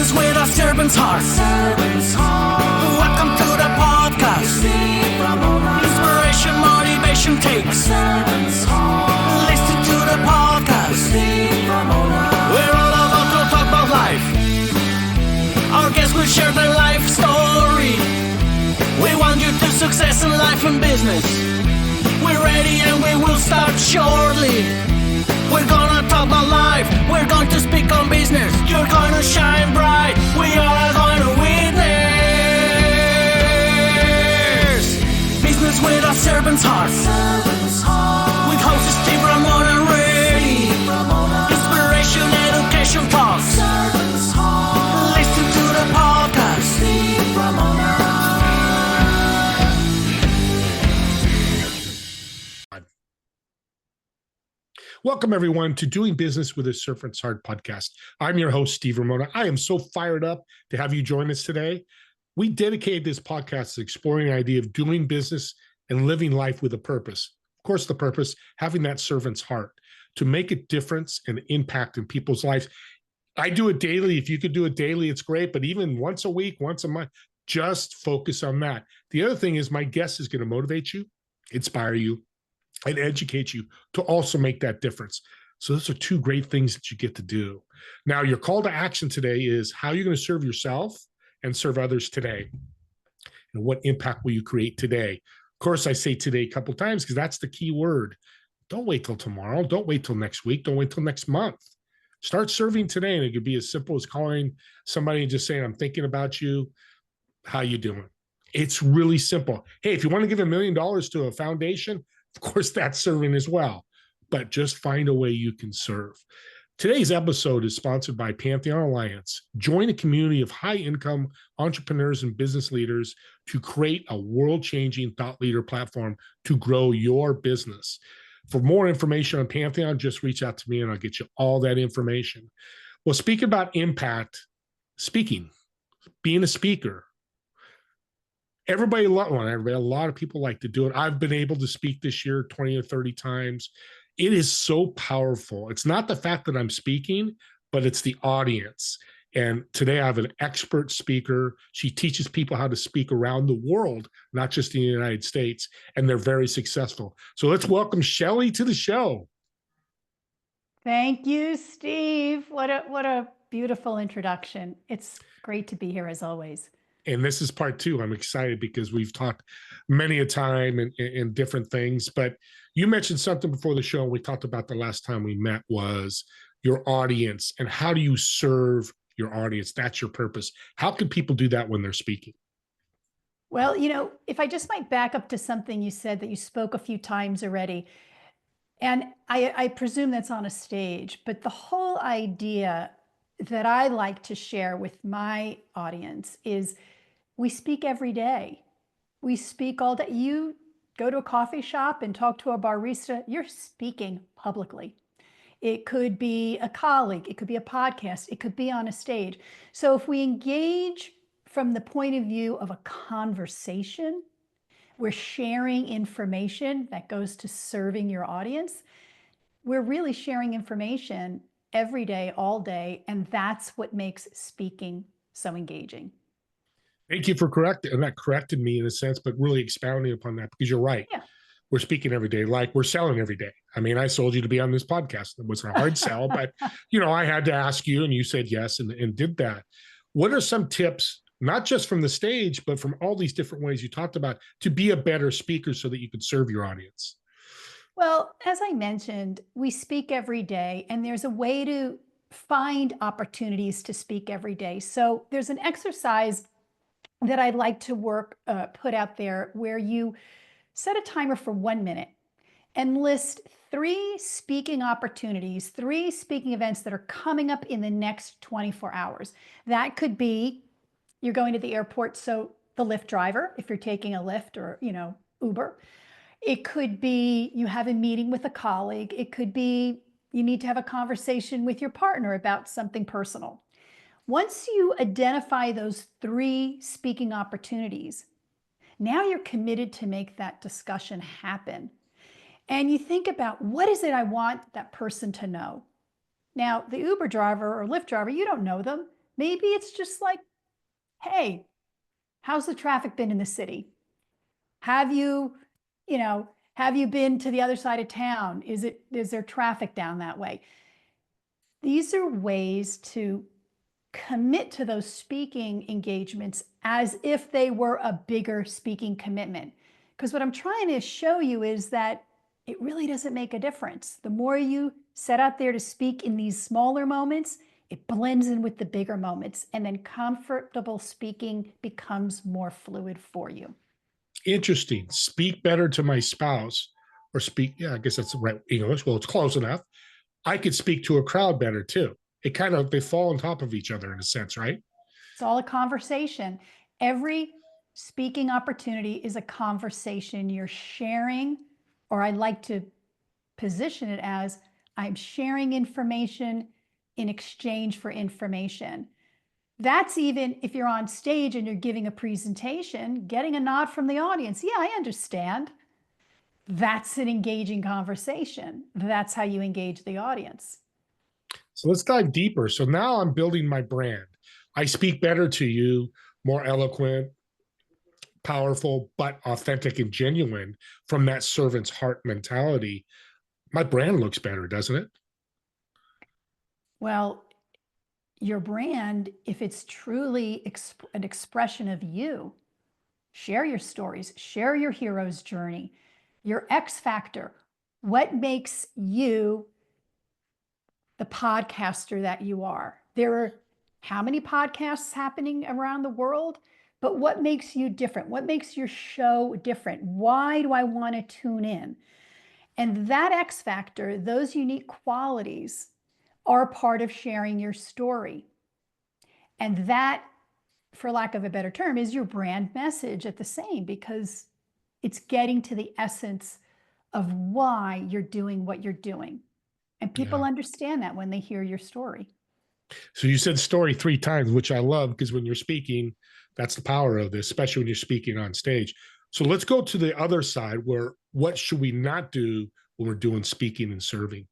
Business with a servant's heart. Welcome to the podcast. Inspiration, motivation takes. Listen to the podcast. We're all about to talk about life. Our guests will share their life story. We want you to success in life and business. We're ready and we will start shortly. We're gonna talk about life. We're going to speak on business. You're gonna shine bright. We are going to witness. Business with a servant's heart. With hosts Steve, Ramona, and Ray. Inspiration, education talks. Listen to the podcast. Steve, Ramona. Welcome, everyone, to Doing Business with a Servant's Heart podcast. I'm your host, Steve Ramona. I am so fired up to have you join us today. We dedicated this podcast to exploring the idea of doing business and living life with a purpose. Of course, the purpose, having that servant's heart to make a difference and impact in people's lives. I do it daily. If you could do it daily, it's great. But even once a week, once a month, just focus on that. The other thing is my guest is going to motivate you, inspire you, and educate you to also make that difference. So those are two great things that you get to do. Now, your call to action today is how you're going to serve yourself and serve others today. And what impact will you create today? Of course, I say today a couple of times because that's the key word. Don't wait till tomorrow. Don't wait till next week. Don't wait till next month. Start serving today. And it could be as simple as calling somebody and just saying, I'm thinking about you. How you doing? It's really simple. Hey, if you want to give $1 million to a foundation, of course, that's serving as well, but just find a way you can serve. Today's episode is sponsored by Pantheon Alliance. Join a community of high-income entrepreneurs and business leaders to create a world-changing thought leader platform to grow your business. For more information on Pantheon, just reach out to me and I'll get you all that information. Well, speaking about impact, being a speaker, a lot of people like to do it. I've been able to speak this year 20 or 30 times. It is so powerful. It's not the fact that I'm speaking, but it's the audience. And today I have an expert speaker. She teaches people how to speak around the world, not just in the United States, and they're very successful. So let's welcome Shelly to the show. Thank you, Steve. What a beautiful introduction. It's great to be here as always. And this is part two. I'm excited because we've talked many a time and different things, but you mentioned something before the show. We talked about the last time we met was your audience and how do you serve your audience? That's your purpose. How can people do that when they're speaking? Well, if I just might back up to something you said that you spoke a few times already, and I presume that's on a stage, but the whole idea that I like to share with my audience is we speak every day. We speak all day. You go to a coffee shop and talk to a barista, you're speaking publicly. It could be a colleague, it could be a podcast, it could be on a stage. So if we engage from the point of view of a conversation, we're sharing information that goes to serving your audience. We're really sharing information every day, all day, and that's what makes speaking so engaging. Thank you for correcting, and that corrected me in a sense, but really expounding upon that because you're right. Yeah. We're speaking every day, like we're selling every day. I mean, I sold you to be on this podcast. It wasn't a hard sell, but I had to ask you and you said yes and did that. What are some tips, not just from the stage, but from all these different ways you talked about to be a better speaker so that you could serve your audience? Well, as I mentioned, we speak every day, and there's a way to find opportunities to speak every day. So there's an exercise that I'd like to put out there where you set a timer for 1 minute and list 3 speaking opportunities, 3 speaking events that are coming up in the next 24 hours. That could be you're going to the airport, so the Lyft driver, if you're taking a Lyft or, Uber. It could be you have a meeting with a colleague. It could be you need to have a conversation with your partner about something personal. Once you identify those 3 speaking opportunities, now you're committed to make that discussion happen. And you think about what is it I want that person to know? Now, the Uber driver or Lyft driver, you don't know them. Maybe it's just like, hey, how's the traffic been in the city? Have you, have you been to the other side of town? Is there traffic down that way? These are ways to commit to those speaking engagements as if they were a bigger speaking commitment. Because what I'm trying to show you is that it really doesn't make a difference. The more you set out there to speak in these smaller moments, it blends in with the bigger moments, and then comfortable speaking becomes more fluid for you. Interesting. Speak better to my spouse, or speak, yeah, I guess that's the right English. Well, it's close enough. I could speak to a crowd better too. They fall on top of each other in a sense, right? It's all a conversation. Every speaking opportunity is a conversation you're sharing, or I like to position it as I'm sharing information in exchange for information. That's even if you're on stage and you're giving a presentation, getting a nod from the audience. Yeah, I understand. That's an engaging conversation. That's how you engage the audience. So let's dive deeper. So now I'm building my brand. I speak better to you, more eloquent, powerful, but authentic and genuine from that servant's heart mentality. My brand looks better, doesn't it? Well, your brand, if it's truly an expression of you, share your stories, share your hero's journey, your X factor. What makes you the podcaster that you are? There are how many podcasts happening around the world? But what makes you different? What makes your show different? Why do I want to tune in? And that X factor, those unique qualities, are part of sharing your story. And that, for lack of a better term, is your brand message at the same, because it's getting to the essence of why you're doing what you're doing. And people understand that when they hear your story. So you said story 3 times, which I love, because when you're speaking, that's the power of this, especially when you're speaking on stage. So let's go to the other side where what should we not do when we're doing speaking and serving?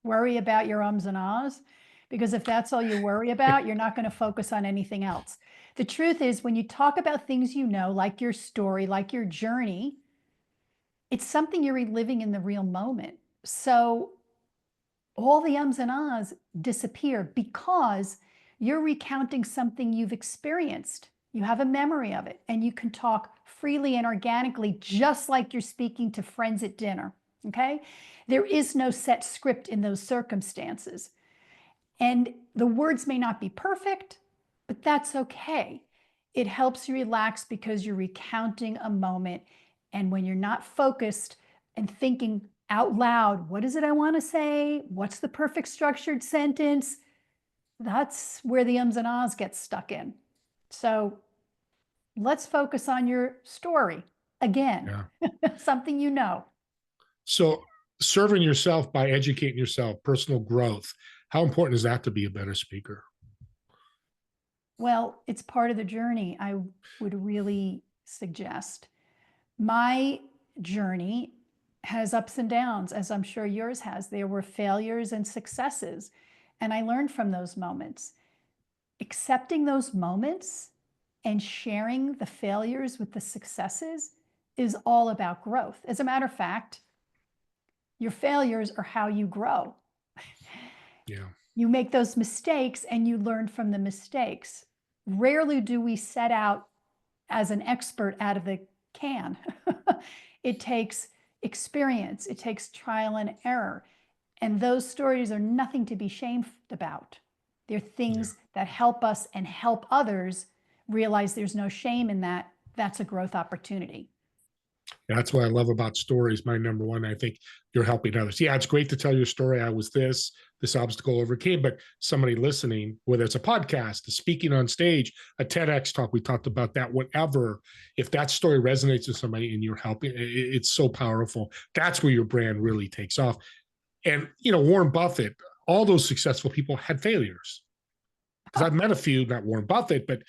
Worry about your ums and ahs, because if that's all you worry about, you're not going to focus on anything else. The truth is, when you talk about things you know, like your story, like your journey, it's something you're reliving in the real moment. So all the ums and ahs disappear because you're recounting something you've experienced. You have a memory of it, and you can talk freely and organically, just like you're speaking to friends at dinner. Okay? There is no set script in those circumstances. And the words may not be perfect, but that's okay. It helps you relax because you're recounting a moment. And when you're not focused and thinking out loud, what is it I want to say? What's the perfect structured sentence? That's where the ums and ahs get stuck in. So let's focus on your story again, something you know. So serving yourself by educating yourself, personal growth, how important is that to be a better speaker? Well, it's part of the journey, I would really suggest. My journey has ups and downs, as I'm sure yours has. There were failures and successes, and I learned from those moments. Accepting those moments and sharing the failures with the successes is all about growth. As a matter of fact, your failures are how you grow. Yeah. You make those mistakes and you learn from the mistakes. Rarely do we set out as an expert out of the can. It takes experience, it takes trial and error. And those stories are nothing to be shamed about. They're things that help us and help others realize there's no shame in that. That's a growth opportunity. That's what I love about stories. My number one, I think you're helping others. Yeah, it's great to tell your story. I was this obstacle overcame, but somebody listening, whether it's a podcast, a speaking on stage, a TEDx talk, we talked about that, whatever, if that story resonates with somebody and you're helping, it's so powerful. That's where your brand really takes off. And, Warren Buffett, all those successful people had failures. Because I've met a few, not Warren Buffett, but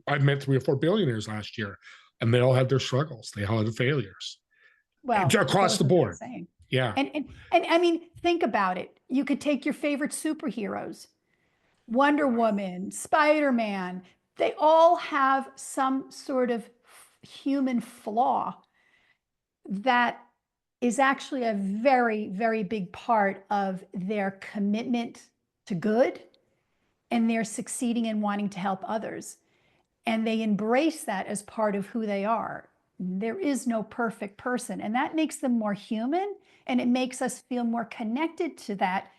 I've met 3 or 4 billionaires last year. And they all had their struggles. They all had failures. Well, across the board. Yeah. And I mean, think about it. You could take your favorite superheroes. Wonder Woman, Spider-Man, they all have some sort of human flaw that is actually a very, very big part of their commitment to good and their succeeding and wanting to help others. And they embrace that as part of who they are. There is no perfect person, and that makes them more human, and it makes us feel more connected to that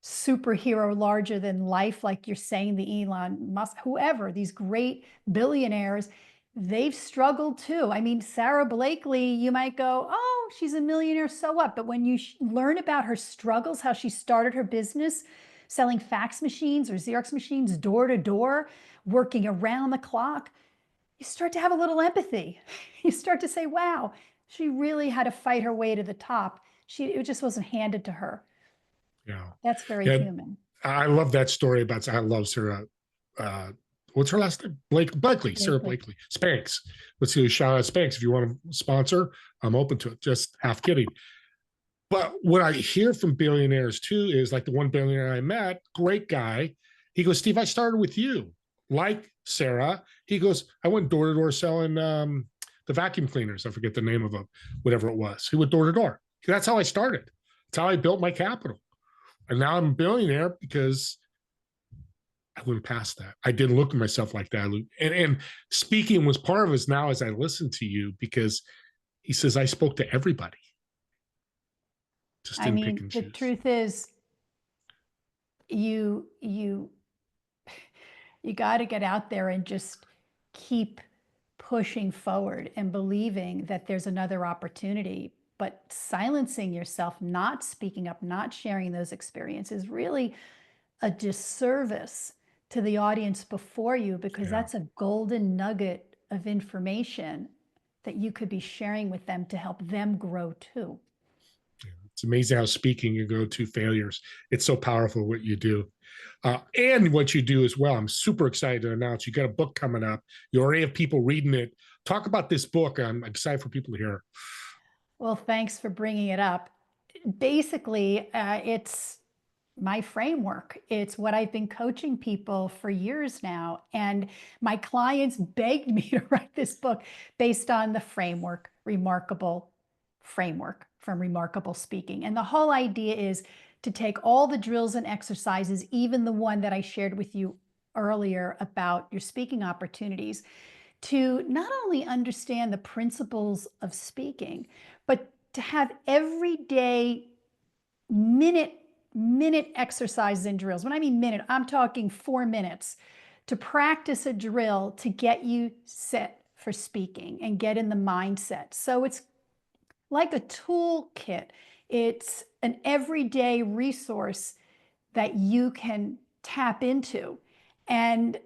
superhero larger than life, like you're saying, the Elon Musk, whoever, these great billionaires, they've struggled too. I mean, Sarah Blakely, you might go, oh, she's a millionaire, so what? But when you learn about her struggles, how she started her business selling fax machines or Xerox machines door to door, working around the clock, you start to have a little empathy. You start to say, wow, she really had to fight her way to the top. It just wasn't handed to her. Yeah. That's very Yeah. human. I love that story about, I love Sarah. What's her last name? Blakely, Sarah Blakely. Spanx. Let's see, shout out Spanx. If you want to sponsor, I'm open to it. Just half kidding. But what I hear from billionaires too is like the one billionaire I met, great guy. He goes, Steve, I started with you, like Sarah. He goes, I went door to door selling the vacuum cleaners. I forget the name of them, whatever it was. He went door to door. That's how I started. That's how I built my capital. And now I'm a billionaire because I went past that. I didn't look at myself like that. And speaking was part of it now as I listen to you, because he says, I spoke to everybody. Just didn't pick and choose. The truth is, you got to get out there and just keep pushing forward and believing that there's another opportunity. But silencing yourself, not speaking up, not sharing those experiences, really a disservice to the audience before you, because that's a golden nugget of information that you could be sharing with them to help them grow too. It's amazing how speaking you go to failures. It's so powerful what you do. And what you do as well. I'm super excited to announce you got a book coming up. You already have people reading it. Talk about this book. I'm excited for people to hear. Well, thanks for bringing it up. Basically, it's my framework. It's what I've been coaching people for years now. And my clients begged me to write this book based on the framework, Remarkable Framework from Remarkable Speaking. And the whole idea is to take all the drills and exercises, even the one that I shared with you earlier about your speaking opportunities, to not only understand the principles of speaking, but to have everyday minute exercises and drills. When I mean minute, I'm talking 4 minutes to practice a drill to get you set for speaking and get in the mindset. So it's like a toolkit. It's an everyday resource that you can tap into. And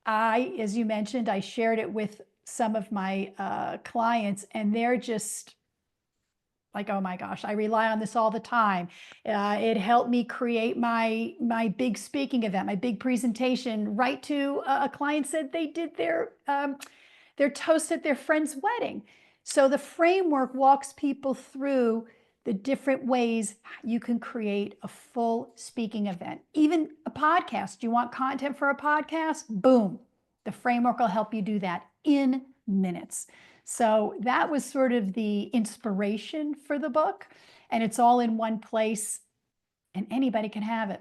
as you mentioned, I shared it with some of my clients, and they're just like, oh my gosh, I rely on this all the time. It helped me create my big speaking event, my big presentation. Right to a client said they did their toast at their friend's wedding. So the framework walks people through the different ways you can create a full speaking event. Even a podcast. You want content for a podcast? Boom. The framework will help you do that in minutes. So that was sort of the inspiration for the book, and it's all in one place, and anybody can have it.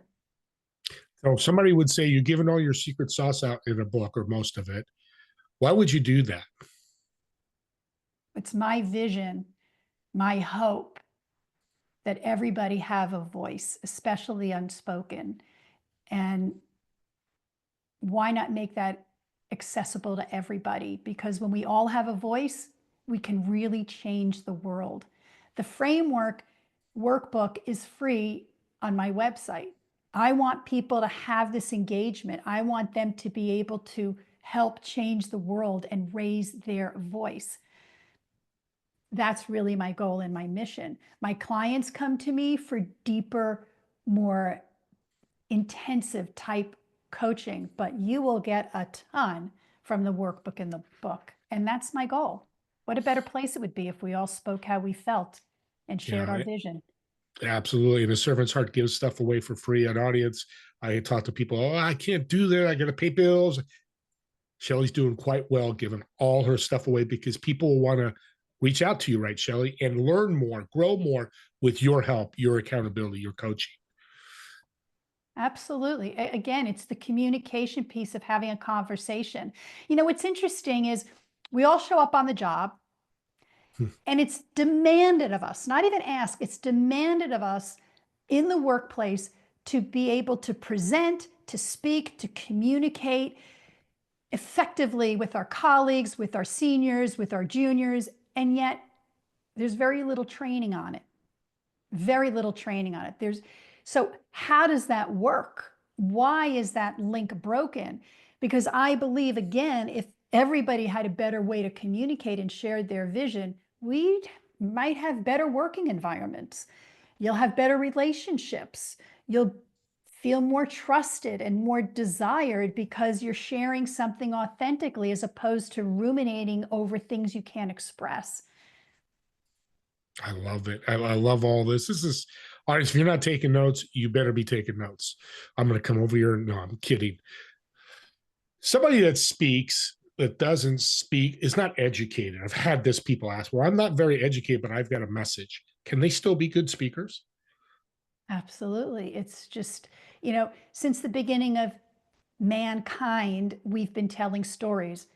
So somebody would say, you're giving all your secret sauce out in a book, or most of it. Why would you do that? It's my vision, my hope that everybody have a voice, especially unspoken. And why not make that accessible to everybody? Because when we all have a voice, we can really change the world. The framework workbook is free on my website. I want people to have this engagement. I want them to be able to help change the world and raise their voice. That's really my goal and my mission. My clients come to me for deeper, more intensive type coaching, but you will get a ton from the workbook and the book. And that's my goal. What a better place it would be if we all spoke how we felt and shared our vision. Absolutely. And a servant's heart gives stuff away for free. An audience, I talk to people, oh, I can't do that. I got to pay bills. Shelly's doing quite well, giving all her stuff away because people will want to reach out to you, right, Shelly, and learn more, grow more with your help, your accountability, your coaching. Absolutely. Again, it's the communication piece of having a conversation. You know, what's interesting is we all show up on the job and it's demanded of us, not even asked, it's demanded of us in the workplace to be able to present, to speak, to communicate effectively with our colleagues, with our seniors, with our juniors, and yet there's very little training on it. Very little training on it. So how does that work? Why is that link broken? Because I believe, again, if everybody had a better way to communicate and shared their vision, we might have better working environments. You'll have better relationships. You'll feel more trusted and more desired because you're sharing something authentically as opposed to ruminating over things you can't express. I love it. I love all this. This is, audience, if you're not taking notes, you better be taking notes. I'm going to come over here. No, I'm kidding. Somebody that speaks, that doesn't speak, is not educated. I've had this people ask, well, I'm not very educated, but I've got a message. Can they still be good speakers? Absolutely. It's just, you know, since the beginning of mankind, we've been telling stories.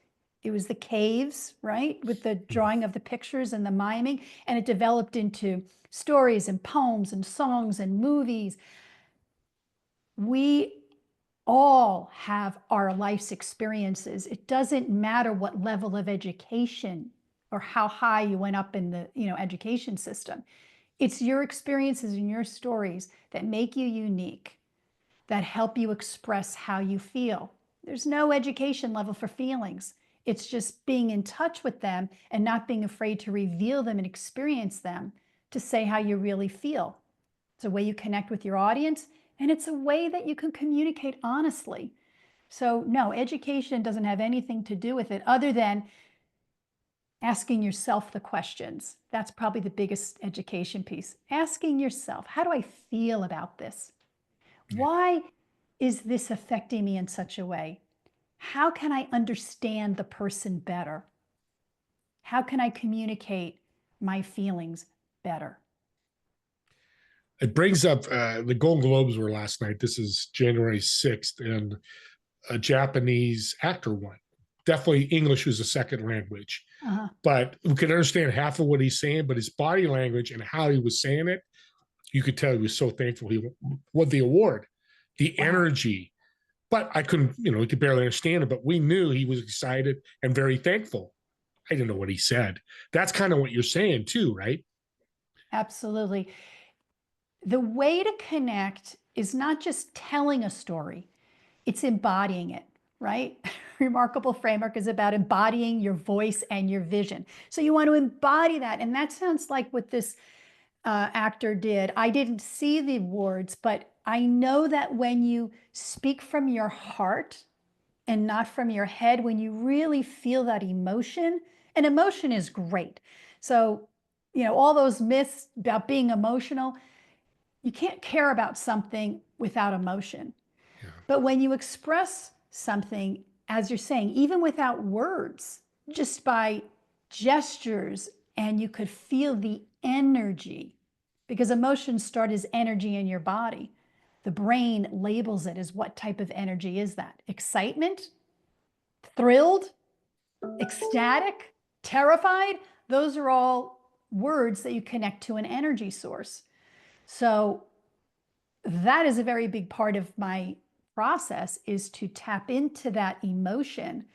It was the caves, right? With the drawing of the pictures and the miming, and it developed into stories and poems and songs and movies. We all have our life's experiences. It doesn't matter what level of education or how high you went up in the, education system. It's your experiences and your stories that make you unique, that help you express how you feel. There's no education level for feelings. It's just being in touch with them and not being afraid to reveal them and experience them to say how you really feel. It's a way you connect with your audience, and it's a way that you can communicate honestly. So no, education doesn't have anything to do with it other than asking yourself the questions. That's probably the biggest education piece. Asking yourself, how do I feel about this? Why is this affecting me in such a way? How can I understand the person better? How can I communicate my feelings better? It brings up the Golden Globes were last night. This is January 6th, and a Japanese actor won. Definitely English was a second language, but we could understand half of what he's saying, but his body language and how he was saying it, you could tell he was so thankful he won the award, the energy. But I couldn't, we could barely understand it, but we knew he was excited and very thankful. I didn't know what he said. That's kind of what you're saying too, right? Absolutely. The way to connect is not just telling a story, it's embodying it, right? Remarkable Framework is about embodying your voice and your vision. So you want to embody that. And that sounds like what this actor did. I didn't see the words, but I know that when you speak from your heart and not from your head, when you really feel that emotion, and emotion is great. So, all those myths about being emotional, you can't care about something without emotion. Yeah. But when you express something, as you're saying, even without words, just by gestures, and you could feel the energy, because emotions start as energy in your body. The brain labels it as what type of energy is that? Excitement, thrilled, ecstatic, terrified. Those are all words that you connect to an energy source. So that is a very big part of my process, is to tap into that emotion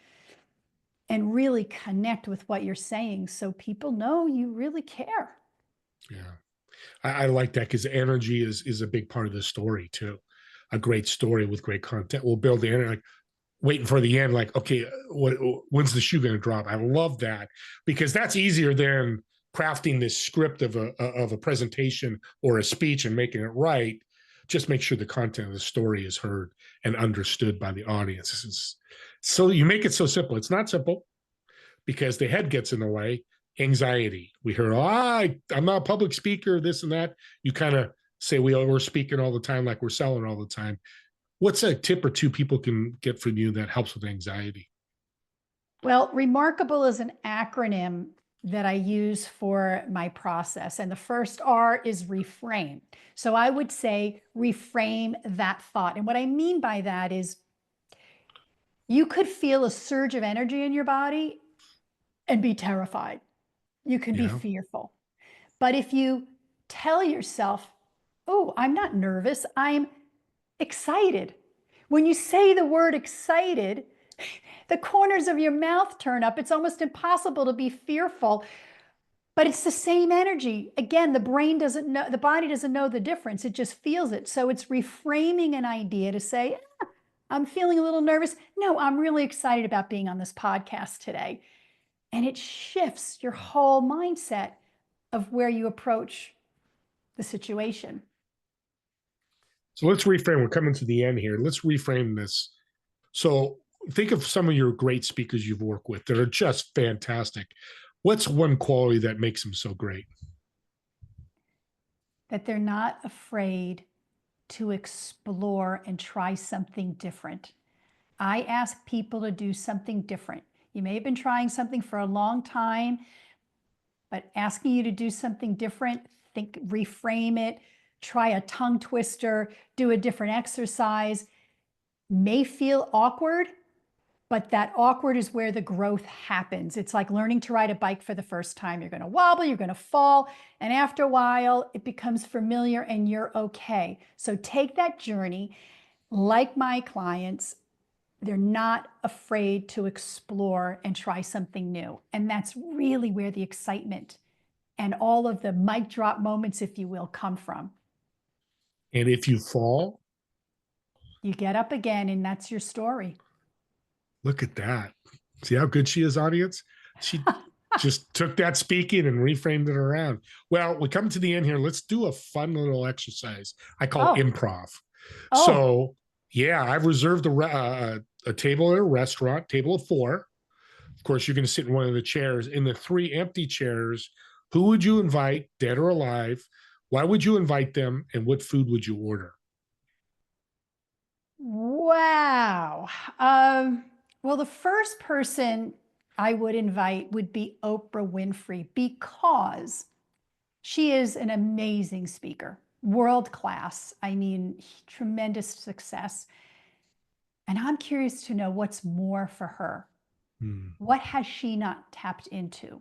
and really connect with what you're saying so people know you really care. Yeah. I like that because energy is a big part of the story too. A great story with great content will build the energy, like waiting for the end, like, okay, when's the shoe going to drop? I love that because that's easier than crafting this script of a presentation or a speech and making it right. Just make sure the content of the story is heard and understood by the audience. So you make it so simple. It's not simple because the head gets in the way, Anxiety. We hear, I'm not a public speaker, this and that. You kind of say we're speaking all the time, like we're selling all the time. What's a tip or two people can get from you that helps with anxiety? Well, remarkable is an acronym that I use for my process. And the first R is reframe. So I would say reframe that thought. And what I mean by that is you could feel a surge of energy in your body and be terrified. You can be Yeah. fearful. But if you tell yourself, oh, I'm not nervous, I'm excited. When you say the word excited, the corners of your mouth turn up. It's almost impossible to be fearful, but it's the same energy. Again, the brain doesn't know, the body doesn't know the difference. It just feels it. So it's reframing an idea to say, I'm feeling a little nervous. No, I'm really excited about being on this podcast today. And it shifts your whole mindset of where you approach the situation. So let's reframe. We're coming to the end here. Let's reframe this. So think of some of your great speakers you've worked with that are just fantastic. What's one quality that makes them so great? That they're not afraid to explore and try something different. I ask people to do something different. You may have been trying something for a long time, but asking you to do something different, reframe it, try a tongue twister, do a different exercise, may feel awkward, but that awkward is where the growth happens. It's like learning to ride a bike for the first time. You're going to wobble, you're going to fall, and after a while, it becomes familiar and you're okay. So take that journey. Like my clients, they're not afraid to explore and try something new. And that's really where the excitement and all of the mic drop moments, if you will, come from. And if you fall, you get up again, and that's your story. Look at that. See how good she is, audience? She just took that speaking and reframed it around. Well, we come to the end here. Let's do a fun little exercise I call improv. So, yeah, I've reserved a table at a restaurant, table of 4. Of course, you're going to sit in one of the chairs. In the 3 empty chairs, who would you invite, dead or alive? Why would you invite them? And what food would you order? Wow. Well, the first person I would invite would be Oprah Winfrey, because she is an amazing speaker, world class. I mean, tremendous success. And I'm curious to know what's more for her. What has she not tapped into?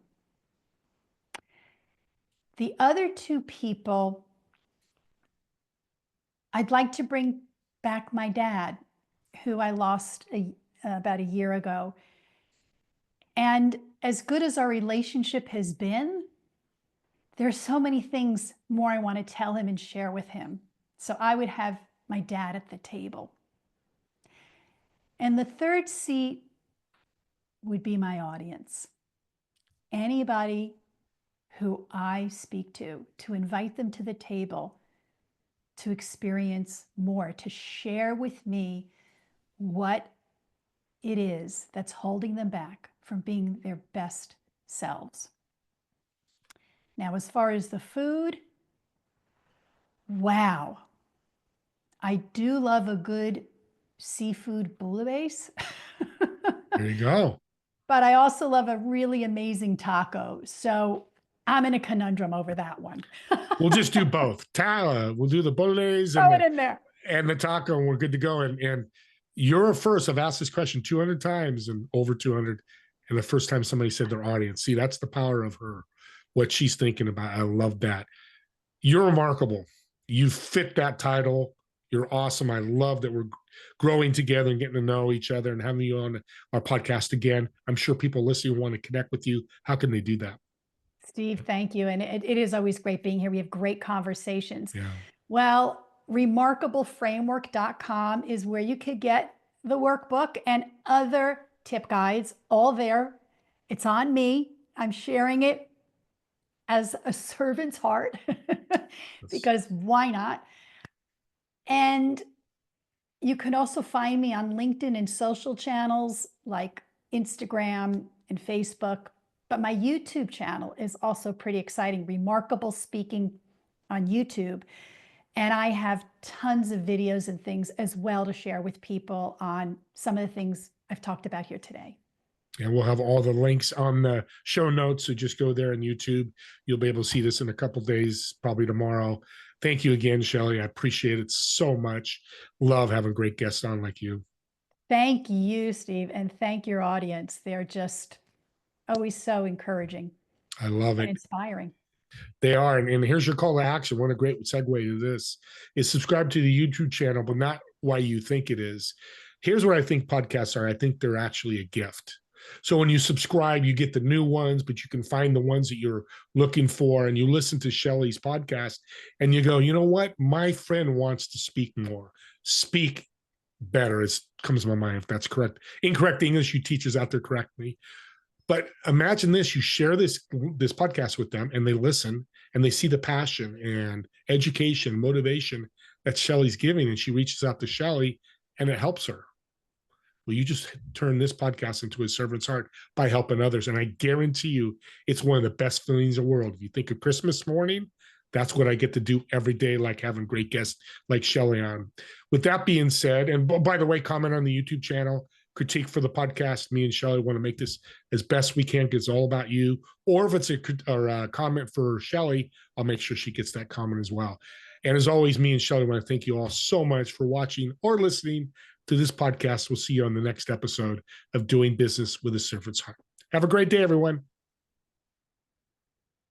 The other 2 people, I'd like to bring back my dad, who I lost about a year ago. And as good as our relationship has been, there's so many things more I want to tell him and share with him. So I would have my dad at the table. And the third seat would be my audience. Anybody who I speak to invite them to the table to experience more, to share with me what it is that's holding them back from being their best selves. Now, as far as the food, wow. I do love a good seafood bouillabaisse. There you go. But I also love a really amazing taco. So I'm in a conundrum over that one. We'll just do both. We'll do the bolognese Throw it in there. And the taco, and we're good to go. And you're a first. I've asked this question 200 times and over 200. And the first time somebody said their audience. See, that's the power of her, what she's thinking about. I love that. You're remarkable. You fit that title. You're awesome. I love that we're growing together and getting to know each other and having you on our podcast again. I'm sure people listening want to connect with you. How can they do that? Steve, thank you. And it is always great being here. We have great conversations. Yeah. Well, remarkableframework.com is where you could get the workbook and other tip guides, all there. It's on me. I'm sharing it as a servant's heart because why not? And you can also find me on LinkedIn and social channels like Instagram and Facebook, But my YouTube channel is also pretty exciting, Remarkable Speaking on YouTube. And I have tons of videos and things as well to share with people on some of the things I've talked about here today. And we'll have all the links on the show notes. So just go there on YouTube. You'll be able to see this in a couple days, probably tomorrow. Thank you again, Shelley. I appreciate it so much. Love having great guests on like you. Thank you, Steve. And thank your audience. They're just always so encouraging. I love it. Inspiring. They are. And here's your call to action. What a great segue to this is subscribe to the YouTube channel, but not why you think it is. Here's what I think podcasts are. I think they're actually a gift. So when you subscribe, you get the new ones, but you can find the ones that you're looking for. And you listen to Shelley's podcast and you go, you know what? My friend wants to speak more, speak better. It comes to my mind if that's correct. Incorrect English, you teachers out there correct me. But imagine this, you share this podcast with them and they listen and they see the passion and education, motivation that Shelley's giving. And she reaches out to Shelley and it helps her. Well, you just turn this podcast into a servant's heart by helping others. And I guarantee you, it's one of the best feelings in the world. If you think of Christmas morning, that's what I get to do every day, like having great guests like Shelley on. With that being said, and by the way, comment on the YouTube channel, critique for the podcast. Me and Shelley want to make this as best we can because it's all about you. Or if it's a comment for Shelley, I'll make sure she gets that comment as well. And as always, me and Shelley want to thank you all so much for watching or listening to this podcast. We'll see you on the next episode of Doing Business with a Servant's Heart. Have a great day, everyone.